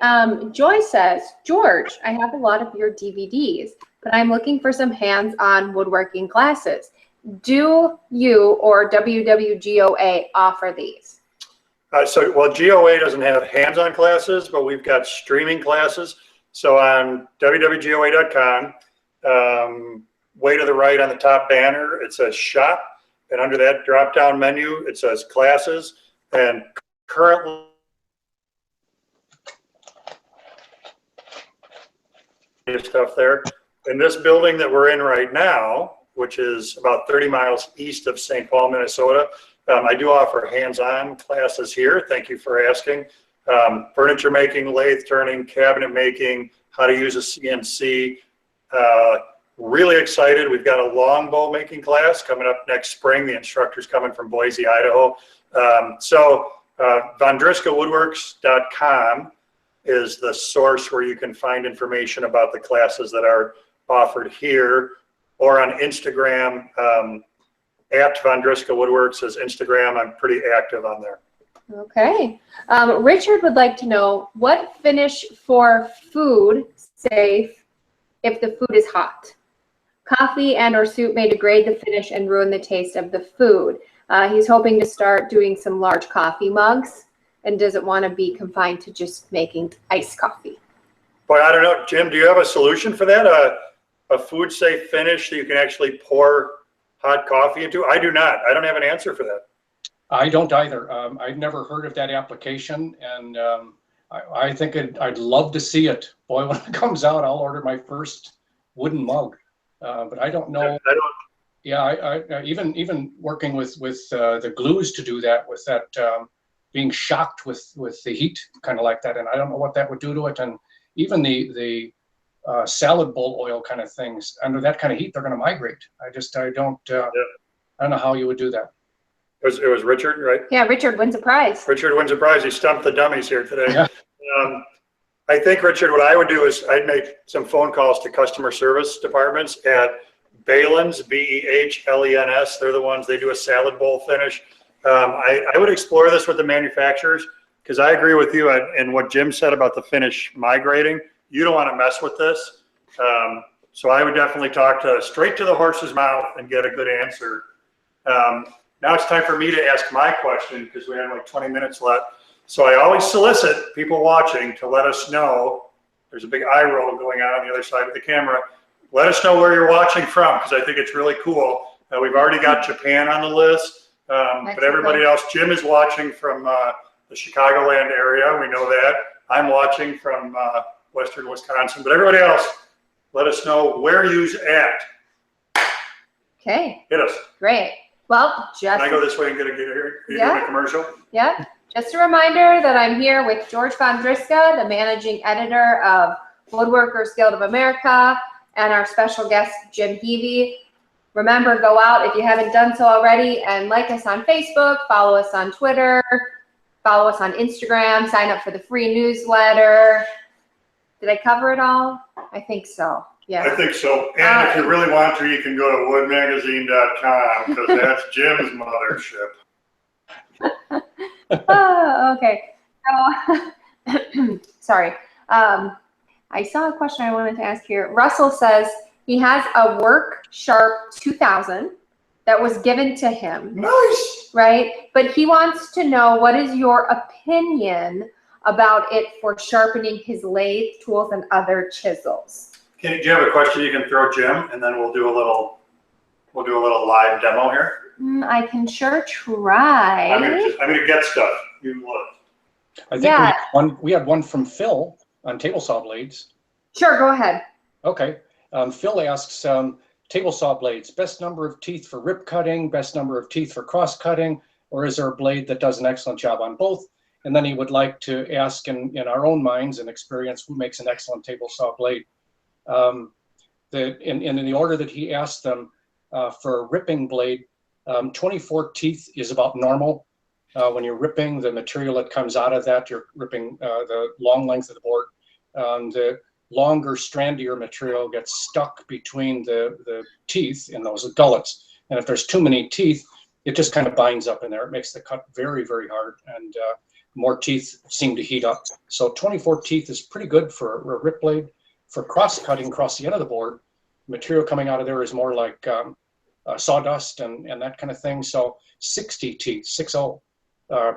Joy says, George, I have a lot of your DVDs, but I'm looking for some hands-on woodworking classes. Do you or WWGOA offer these? Well, GOA doesn't have hands-on classes, but we've got streaming classes. So on WWGOA.com, way to the right on the top banner, it says shop, and under that drop-down menu, it says classes, and currently stuff there. In this building that we're in right now, which is about 30 miles east of St. Paul, Minnesota, I do offer hands-on classes here. Thank you for asking. Furniture making, lathe turning, cabinet making, how to use a CNC. Really excited. We've got a longbow making class coming up next spring. The instructor's coming from Boise, Idaho. Vondriskawoodworks.com is the source where you can find information about the classes that are offered here, or on Instagram, at Vondriska Woodworks is Instagram. I'm pretty active on there. Okay. Richard would like to know, what finish for food safe if the food is hot? Coffee and or soup may degrade the finish and ruin the taste of the food. He's hoping to start doing some large coffee mugs and doesn't want to be confined to just making iced coffee. Boy, I don't know. Jim, do you have a solution for that? A food safe finish that you can actually pour hot coffee into? I do not. I don't have an answer for that. I don't either. I've never heard of that application, and I think I'd love to see it. Boy, when it comes out, I'll order my first wooden mug. But I don't know. I don't. Yeah, I even working with the glues to do that, with that being shocked with the heat, kind of like that, and I don't know what that would do to it. And even the
salad bowl oil kind of things. Under that kind of heat, they're going to migrate. I don't know how you would do that.
It was Richard, right?
Yeah, Richard wins a prize.
Richard wins a prize. He stumped the dummies here today.
Yeah.
I think, Richard, what I would do is I'd make some phone calls to customer service departments at Behlen's, B-E-H-L-E-N-S. They're the ones, they do a salad bowl finish. I would explore this with the manufacturers, because I agree with you and what Jim said about the finish migrating. You don't want to mess with this. So I would definitely talk straight to the horse's mouth and get a good answer. Now it's time for me to ask my question, because we have like 20 minutes left. So I always solicit people watching to let us know. There's a big eye roll going on the other side of the camera. Let us know where you're watching from, because I think it's really cool. We've already got Japan on the list, but everybody else. Jim is watching from the Chicagoland area. We know that. I'm watching from Western Wisconsin, but everybody else, let us know where you's at.
Okay.
Hit us.
Great. Well,
Can I go this way and get a commercial?
Yeah. Just a reminder that I'm here with George Vondriska, the managing editor of Woodworkers Guild of America, and our special guest, Jim Heavey. Remember, go out if you haven't done so already and like us on Facebook, follow us on Twitter, follow us on Instagram, sign up for the free newsletter. Did I cover it all? I think so. Yeah.
I think so. And if you really want to, you can go to woodmagazine.com, because that's Jim's mothership.
Oh, okay. Sorry. I saw a question I wanted to ask here. Russell says he has a WorkSharp 2000 that was given to him.
Nice.
Right? But he wants to know, what is your opinion about it for sharpening his lathe tools and other chisels?
Do you have a question you can throw Jim, and then we'll do a little live demo here?
I can sure try.
I'm gonna get stuff. You look.
I think we had one from Phil on table saw blades.
Sure, go ahead.
Okay. Phil asks, table saw blades, best number of teeth for rip cutting, best number of teeth for cross cutting, or is there a blade that does an excellent job on both? And then he would like to ask in our own minds and experience, who makes an excellent table saw blade? In the order that he asked them, for a ripping blade, 24 teeth is about normal. When you're ripping the material that comes out of that, you're ripping the long length of the board. The longer, strandier material gets stuck between the teeth in those gullets. And if there's too many teeth, it just kind of binds up in there. It makes the cut very, very hard, and more teeth seem to heat up. So 24 teeth is pretty good for a rip blade. For cross-cutting across the end of the board, material coming out of there is more like sawdust and that kind of thing. So 60 teeth, 60,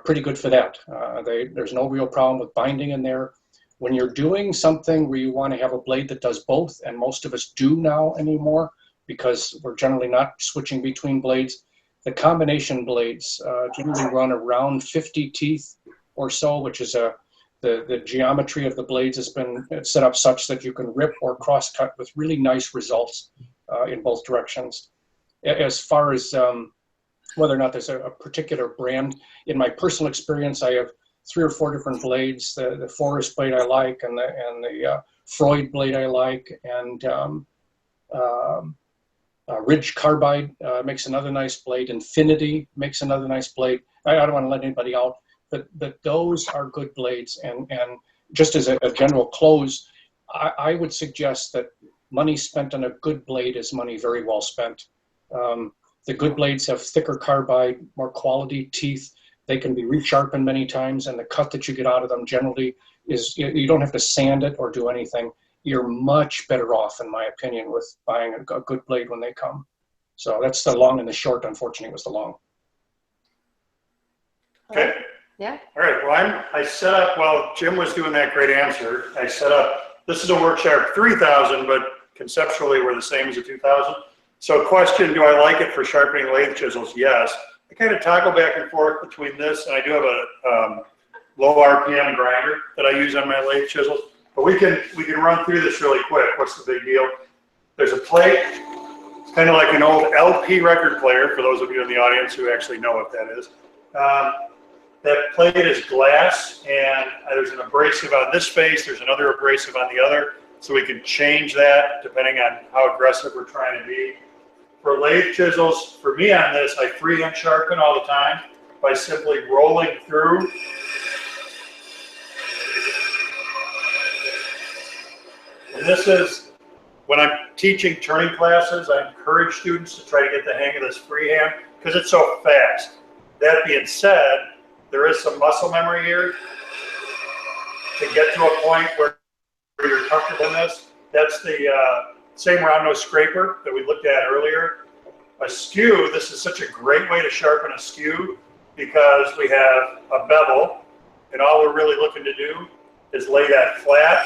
pretty good for that. There's no real problem with binding in there. When you're doing something where you want to have a blade that does both, and most of us do now anymore, because we're generally not switching between blades, the combination blades generally run around 50 teeth or so, which is the geometry of the blades has been set up such that you can rip or cross cut with really nice results in both directions. As far as whether or not there's a particular brand, in my personal experience, I have 3 or 4 different blades. The Forest blade I like, and the Freud blade I like, and Ridge Carbide makes another nice blade. Infinity makes another nice blade. I don't want to let anybody out, but those are good blades. And just as a general close, I would suggest that money spent on a good blade is money very well spent. The good blades have thicker carbide, more quality teeth. They can be resharpened many times, and the cut that you get out of them generally is, you don't have to sand it or do anything. You're much better off, in my opinion, with buying a good blade when they come. So that's the long and the short. Unfortunately, was the long.
Okay.
Yeah.
All right. Well, I set up, while Jim was doing that great answer, I set up, this is a WorkSharp 3000, but conceptually we're the same as a 2000. So question, do I like it for sharpening lathe chisels? Yes. I kind of toggle back and forth between this, and I do have a low RPM grinder that I use on my lathe chisels. But we can run through this really quick. What's the big deal? There's a plate. It's kind of like an old LP record player, for those of you in the audience who actually know what that is. That plate is glass, and there's an abrasive on this face. There's another abrasive on the other. so we can change that depending on how aggressive we're trying to be. For lathe chisels, for me on this, I freehand sharpen all the time by simply rolling through. And this is, when I'm teaching turning classes, I encourage students to try to get the hang of this freehand because it's so fast. That being said, there is some muscle memory here to get to a point where you're comfortable in this. That's the same round nose scraper that we looked at earlier. A skew, this is such a great way to sharpen a skew because we have a bevel, and all we're really looking to do is lay that flat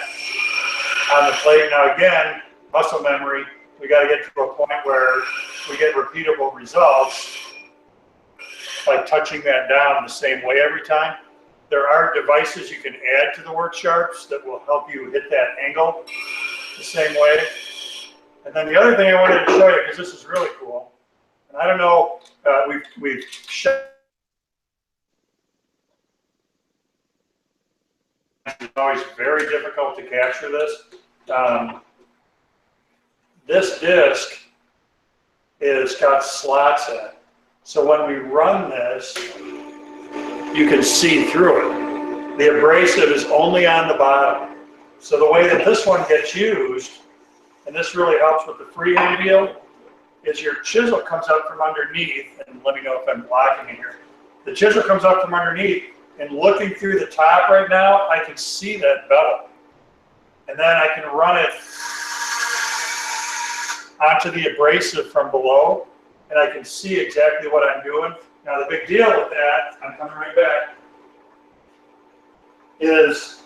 on the plate. Now again, muscle memory, we got to get to a point where we get repeatable results by touching that down the same way every time. There are devices you can add to the WorkSharps that will help you hit that angle the same way. And then the other thing I wanted to show you, because this is really cool, and I don't know, we've shown, it's always very difficult to capture this. This disc is got slots in it. So when we run this, you can see through it. The abrasive is only on the bottom. So the way that this one gets used, and this really helps with the freehand deal, is your chisel comes up from underneath, and let me know if I'm blocking it here. The chisel comes up from underneath, and looking through the top right now, I can see that bevel. And then I can run it onto the abrasive from below, and I can see exactly what I'm doing. Now the big deal with that, I'm coming right back, is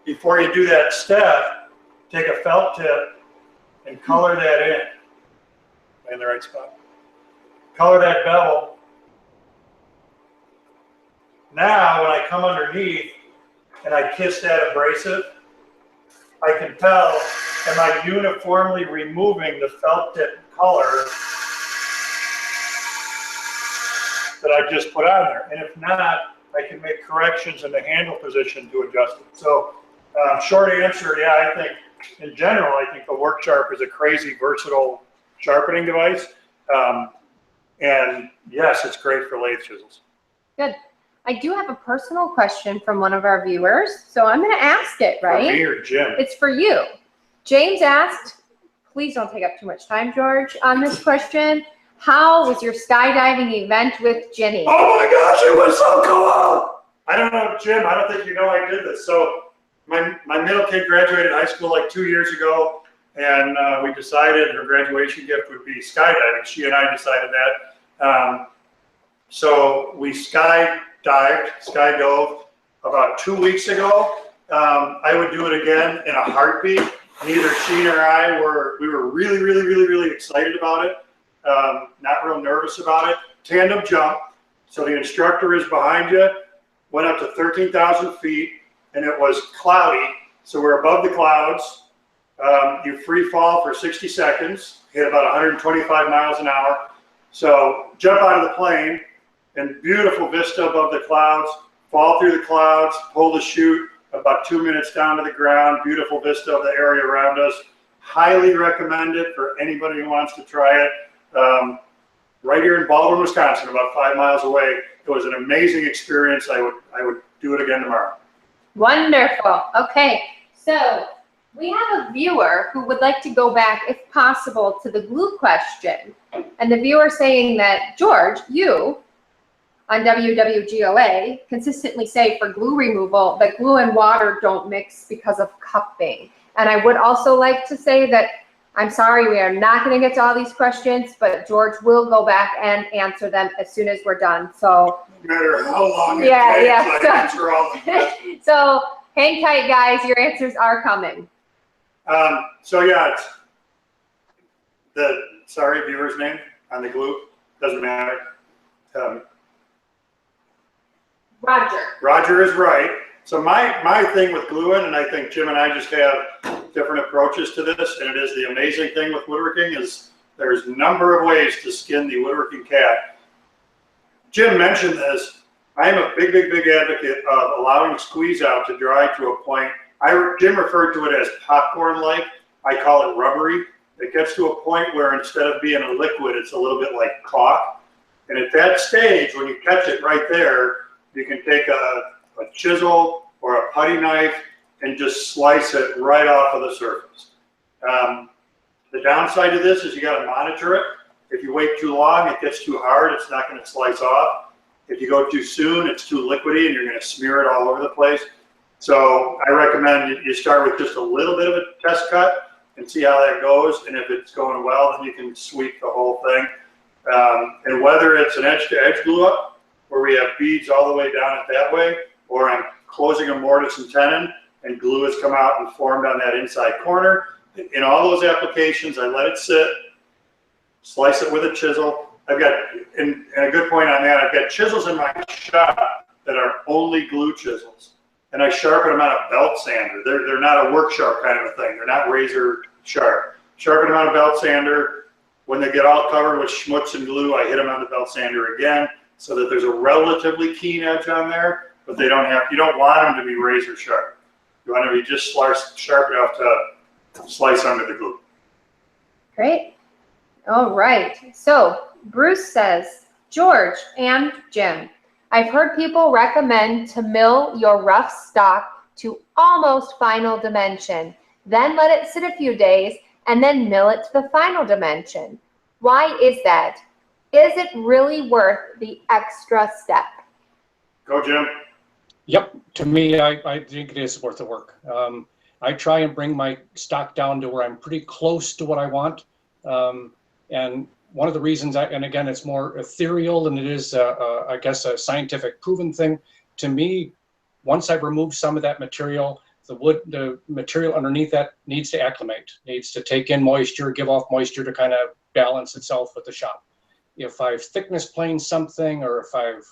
before you do that step, take a felt tip and color that in the right spot. Color that bevel. Now when I come underneath and I kiss that abrasive, I can tell, am I uniformly removing the felt tip color that I just put on there? And if not, I can make corrections in the handle position to adjust it. So short answer, yeah, I think in general, I think the WorkSharp is a crazy versatile sharpening device. And yes, it's great for lathe chisels.
Good. I do have a personal question from one of our viewers, so I'm going to ask it, right?
For me or Jim?
It's for you. James asked, please don't take up too much time, George, on this question. How was your skydiving event with Jenny?
Oh my gosh, it was so cool! I don't know, Jim, I don't think you know I did this. So my middle kid graduated high school like 2 years ago, and we decided her graduation gift would be skydiving. She and I decided that. So we skydove about 2 weeks ago. I would do it again in a heartbeat. Neither she nor I we were really excited about it. Not real nervous about it. Tandem jump. So the instructor is behind you, went up to 13,000 feet, and it was cloudy. So we're above the clouds. You free fall for 60 seconds, hit about 125 miles an hour. So jump out of the plane, and beautiful vista above the clouds, fall through the clouds, pull the chute, about 2 minutes down to the ground, beautiful vista of the area around us. Highly recommend it for anybody who wants to try it. Right here in Baldwin, Wisconsin, about 5 miles away. It was an amazing experience. I would do it again tomorrow.
Wonderful. Okay, so we have a viewer who would like to go back, if possible, to the glue question. And the viewer saying that, George, you on WWGOA consistently say for glue removal that glue and water don't mix because of cupping. And I would also like to say that I'm sorry, we are not going to get to all these questions, but George will go back and answer them as soon as we're done. So
no matter how long it takes, I answer all the questions.
So hang tight, guys. Your answers are coming.
So yeah, it's sorry, viewer's name on the glue, doesn't matter.
Roger.
Roger is right. So my thing with gluing, and I think Jim and I just have different approaches to this, and it is the amazing thing with woodworking is there's a number of ways to skin the woodworking cat. Jim mentioned this. I am a big advocate of allowing squeeze out to dry to a point Jim referred to it as popcorn-like. I call it rubbery. It gets to a point where instead of being a liquid, it's a little bit like caulk. And at that stage, when you catch it right there, you can take a chisel or a putty knife and just slice it right off of the surface. The downside of this is you got to monitor it. If you wait too long, it gets too hard. It's not going to slice off. If you go too soon, it's too liquidy and you're going to smear it all over the place. So I recommend you start with just a little bit of a test cut and see how that goes. And if it's going well, then you can sweep the whole thing. And whether it's an edge-to-edge glue up, where we have beads all the way down it that way, or I'm closing a mortise and tenon and glue has come out and formed on that inside corner. In all those applications, I let it sit, slice it with a chisel. I've got, and a good point on that, I've got chisels in my shop that are only glue chisels. And I sharpen them on a belt sander. They're not a WorkSharp kind of a thing. They're not razor sharp. Sharpen them on a belt sander. When they get all covered with schmutz and glue, I hit them on the belt sander again so that there's a relatively keen edge on there, but they don't have, you don't want them to be razor sharp. You want to be just sharp enough to slice under the glue.
Great. All right. So Bruce says, George and Jim, I've heard people recommend to mill your rough stock to almost final dimension, then let it sit a few days, and then mill it to the final dimension. Why is that? Is it really worth the extra step?
Go, Jim.
Yep, to me, I think it is worth the work. I try and bring my stock down to where I'm pretty close to what I want. And one of the reasons, and again, it's more ethereal than it is, I guess, a scientific proven thing. To me, once I've removed some of that material, the material underneath that needs to acclimate, needs to take in moisture, give off moisture to kind of balance itself with the shop. If I've thickness planed something, or if I've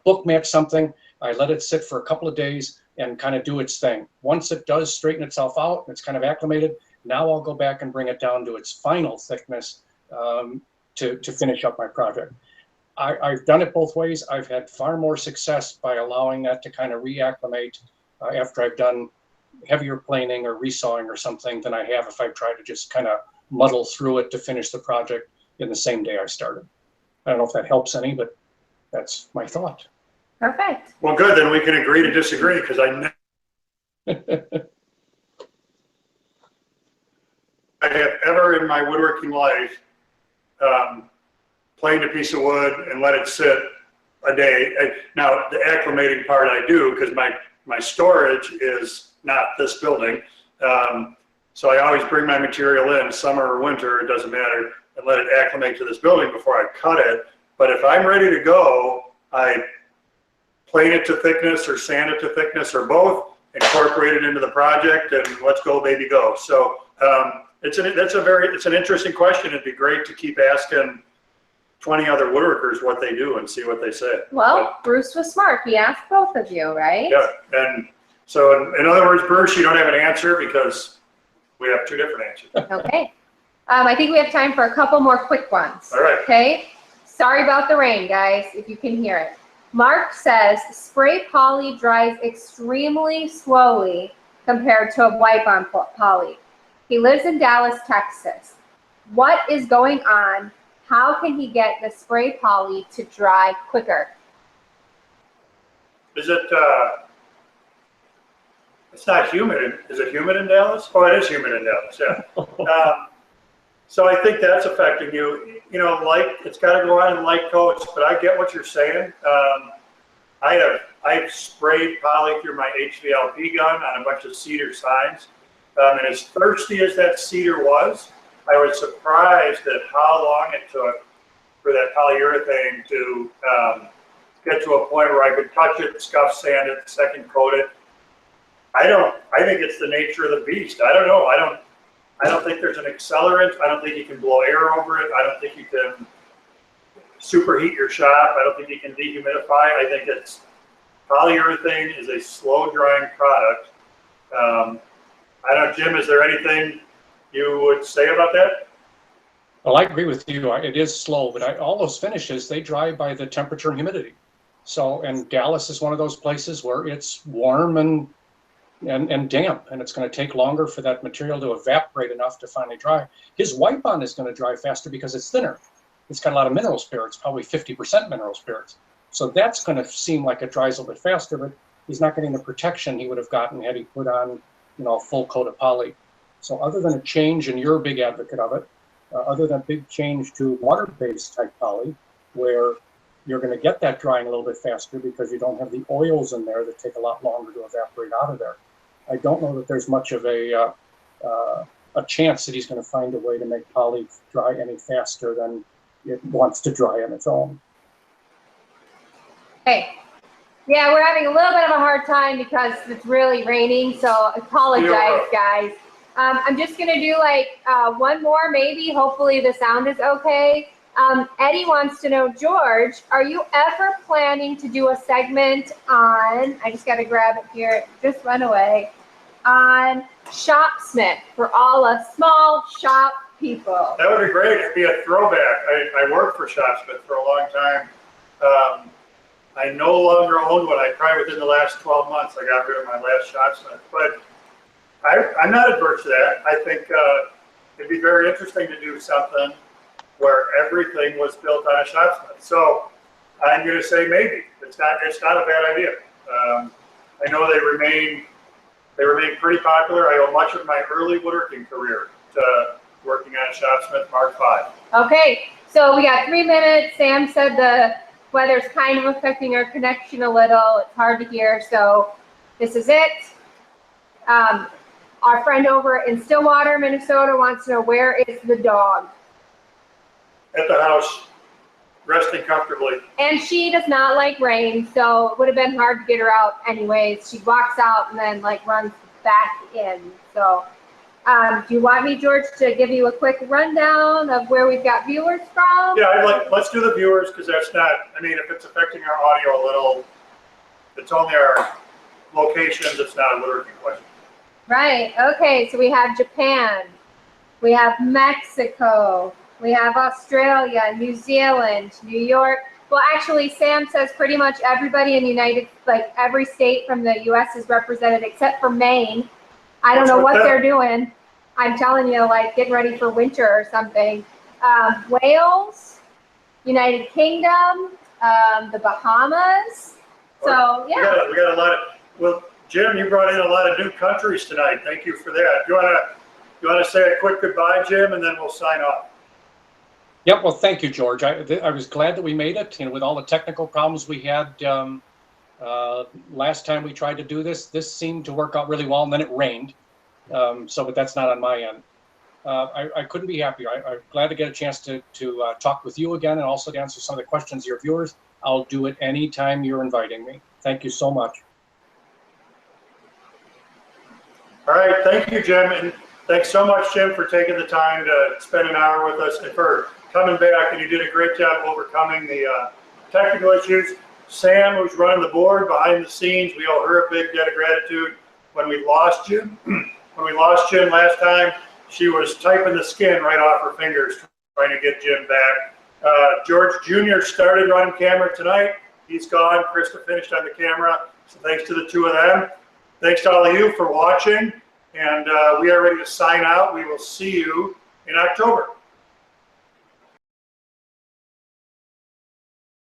book matched something, I let it sit for a couple of days and kind of do its thing. Once it does straighten itself out and it's kind of acclimated, now I'll go back and bring it down to its final thickness to finish up my project. I've done it both ways. I've had far more success by allowing that to kind of reacclimate after I've done heavier planing or resawing or something than I have if I've tried to just kind of muddle through it to finish the project in the same day I started. I don't know if that helps any, but that's my thought.
Perfect.
Well, good, then we can agree to disagree, because I have ever in my woodworking life planed a piece of wood and let it sit a day. Now, the acclimating part I do, because my storage is not this building. So I always bring my material in, summer or winter, it doesn't matter, and let it acclimate to this building before I cut it. But if I'm ready to go, I plane it to thickness or sand it to thickness or both, incorporate it into the project, and let's go, baby, go. So it's an interesting question. It'd be great to keep asking 20 other woodworkers what they do and see what they say.
Well, Bruce was smart. He asked both of you, right?
Yeah, and so in other words, Bruce, you don't have an answer because we have two different answers.
Okay. I think we have time for a couple more quick ones.
All right.
Okay. Sorry about the rain, guys, if you can hear it. Mark says spray poly dries extremely slowly compared to a wipe-on poly. He lives in Dallas, Texas. What is going on? How can he get the spray poly to dry quicker?
Is it, it's not humid. Is it humid in Dallas? Oh, it is humid in Dallas, yeah. So I think that's affecting you. You know, it's got to go on in light coats, but I get what you're saying. I've sprayed poly through my HVLP gun on a bunch of cedar signs. And as thirsty as that cedar was, I was surprised at how long it took for that polyurethane to get to a point where I could touch it, scuff sand it, second coat it. I think it's the nature of the beast. I don't know. I don't think there's an accelerant. I don't think you can blow air over it. I don't think you can superheat your shop. I don't think you can dehumidify. I think polyurethane is a slow drying product. I don't know, Jim, is there anything you would say about that?
Well, I agree with you. It is slow, but all those finishes, they dry by the temperature and humidity. So, and Dallas is one of those places where it's warm and and damp, and it's going to take longer for that material to evaporate enough to finally dry. His wipe-on is going to dry faster because it's thinner. It's got a lot of mineral spirits, probably 50% mineral spirits. So that's going to seem like it dries a little bit faster, but he's not getting the protection he would have gotten had he put on, a full coat of poly. So other than a change, and you're a big advocate of it, other than a big change to water-based type poly, where you're going to get that drying a little bit faster because you don't have the oils in there that take a lot longer to evaporate out of there. I don't know that there's much of a chance that he's going to find a way to make poly dry any faster than it wants to dry on its own.
Hey, yeah, we're having a little bit of a hard time because it's really raining, so apologize, guys. I'm just going to do like one more, maybe. Hopefully the sound is okay. Eddie wants to know, George, are you ever planning to do a segment on, I just got to grab it here, it just went away, on Shopsmith for all us small shop people?
That would be great. It'd be a throwback. I worked for Shopsmith for a long time. I no longer own one. Probably within the last 12 months, I got rid of my last Shopsmith. But I'm not adverse to that. I think it'd be very interesting to do something where everything was built on a Shopsmith. So I'm going to say maybe. It's not a bad idea. I know they remain pretty popular. I owe much of my early woodworking career to working on a Shopsmith Mark V. Okay,
so we got 3 minutes. Sam said the weather's kind of affecting our connection a little. It's hard to hear, so this is it. Our friend over in Stillwater, Minnesota wants to know, where is the dog?
At the house, resting comfortably.
And she does not like rain, so it would have been hard to get her out anyways. She walks out and then like runs back in. So do you want me, George, to give you a quick rundown of where we've got viewers from?
Yeah, let's do the viewers, because that's not, if it's affecting our audio a little, it's only our locations, it's not a woodworking question.
Right, okay, so we have Japan, we have Mexico, we have Australia, New Zealand, New York. Well, actually, Sam says pretty much everybody in every state from the U.S. is represented except for Maine. I don't know what they're doing. I'm telling you, like getting ready for winter or something. Wales, United Kingdom, the Bahamas. So, yeah.
We got a lot of, well, Jim, you brought in a lot of new countries tonight. Thank you for that. You want to say a quick goodbye, Jim, and then we'll sign off.
Yep. Well, thank you, George. I was glad that we made it. With all the technical problems we had last time we tried to do this seemed to work out really well, and then it rained. But that's not on my end. I couldn't be happier. I'm glad to get a chance to talk with you again and also to answer some of the questions of your viewers. I'll do it anytime you're inviting me. Thank you so much.
All right. Thank you, Jim. And thanks so much, Jim, for taking the time to spend an hour with us and for coming back. And you did a great job overcoming the technical issues. Sam, who's running the board behind the scenes, we owe her a big debt of gratitude. When we lost Jim, last time, she was typing the skin right off her fingers trying to get Jim back. George Jr. started running camera tonight. He's gone. Krista finished on the camera. So thanks to the two of them. Thanks to all of you for watching. And we are ready to sign out. We will see you in October.